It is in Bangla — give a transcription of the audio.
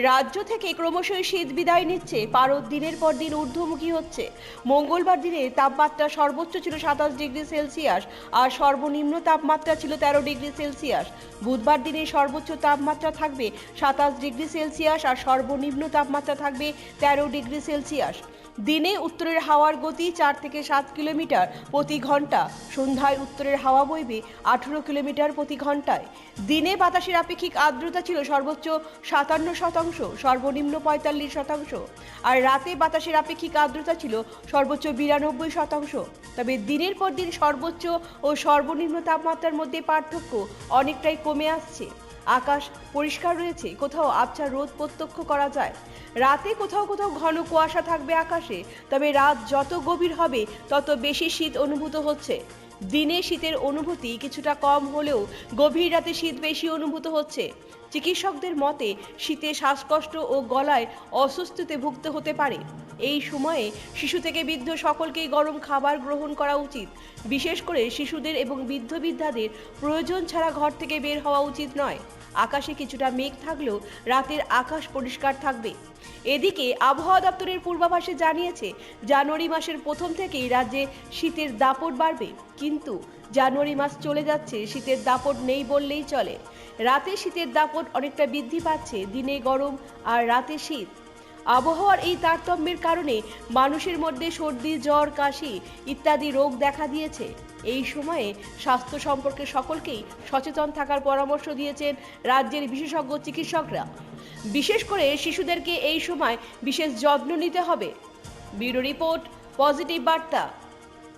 রাজ্য থেকে ক্রমশই শীত বিদায় নিচ্ছে। পারদ দিনের পর দিন ঊর্ধ্বমুখী হচ্ছে। মঙ্গলবার দিনে তাপমাত্রা সর্বোচ্চ ছিল 27 ডিগ্রি সেলসিয়াস আর সর্বনিম্ন তাপমাত্রা ছিল 13 ডিগ্রি সেলসিয়াস। বুধবার দিনে সর্বোচ্চ তাপমাত্রা থাকবে 27 ডিগ্রি সেলসিয়াস আর সর্বনিম্ন তাপমাত্রা থাকবে 13 ডিগ্রি সেলসিয়াস। দিনে উত্তরের হাওয়ার গতি 4 থেকে 7 কিলোমিটার প্রতি ঘন্টা। সন্ধ্যায় উত্তরের হাওয়া বইবে 18 কিলোমিটার প্রতি ঘন্টায়। দিনে বাতাসের আপেক্ষিক আর্দ্রতা ছিল সর্বোচ্চ 57%, সর্বনিম্ন 45%। আর রাতে বাতাসের আপেক্ষিক আর্দ্রতা ছিল সর্বোচ্চ 92%। তবে দিনের পর দিন সর্বোচ্চ ও সর্বনিম্ন তাপমাত্রার মধ্যে পার্থক্য অনেকটাই কমে আসছে। আকাশ পরিষ্কার রয়েছে, কোথাও আবছা রোদ প্রত্যক্ষ করা যায়। রাতে কোথাও কোথাও ঘন কুয়াশা থাকবে আকাশে। তবে রাত যত গভীর হবে তত বেশি শীত অনুভূত হচ্ছে। দিনে শীতের অনুভূতি কিছুটা কম হলেও গভীর রাতে শীত বেশি অনুভূত হচ্ছে। চিকিৎসকদের মতে শীতে শ্বাসকষ্ট ও গলায় অস্বস্তিতে ভুগতে হতে পারে। এই সময়ে শিশু থেকে বৃদ্ধ সকলকেই গরম খাবার গ্রহণ করা উচিত। বিশেষ করে শিশুদের এবং বৃদ্ধ বৃদ্ধাদের প্রয়োজন ছাড়া ঘর থেকে বের হওয়া উচিত নয়। আকাশে কিছুটা মেঘ থাকলেও রাতের আকাশ পরিষ্কার থাকবে। এদিকে আবহাওয়া দপ্তরের পূর্বাভাসে জানিয়েছে জানুয়ারি মাসের প্রথম থেকেই রাজ্যে শীতের দাপট বাড়বে। কিন্তু জানুয়ারি মাস চলে যাচ্ছে, শীতের দাপট নেই বললেই চলে। রাতে শীতের দাপট অনেকটা বৃদ্ধি পাচ্ছে, দিনে গরম আর রাতে শীত। আবহাওয়ার এই তারতম্যের কারণে মানুষের মধ্যে সর্দি, জ্বর, কাশি ইত্যাদি রোগ দেখা দিয়েছে। এই সময়ে স্বাস্থ্য সম্পর্কে সকলকেই সচেতন থাকার পরামর্শ দিয়েছেন রাজ্যের বিশেষজ্ঞ চিকিৎসকরা। বিশেষ করে শিশুদেরকে এই সময় বিশেষ যত্ন নিতে হবে। ব্যুরো রিপোর্ট, পজিটিভ বার্তা।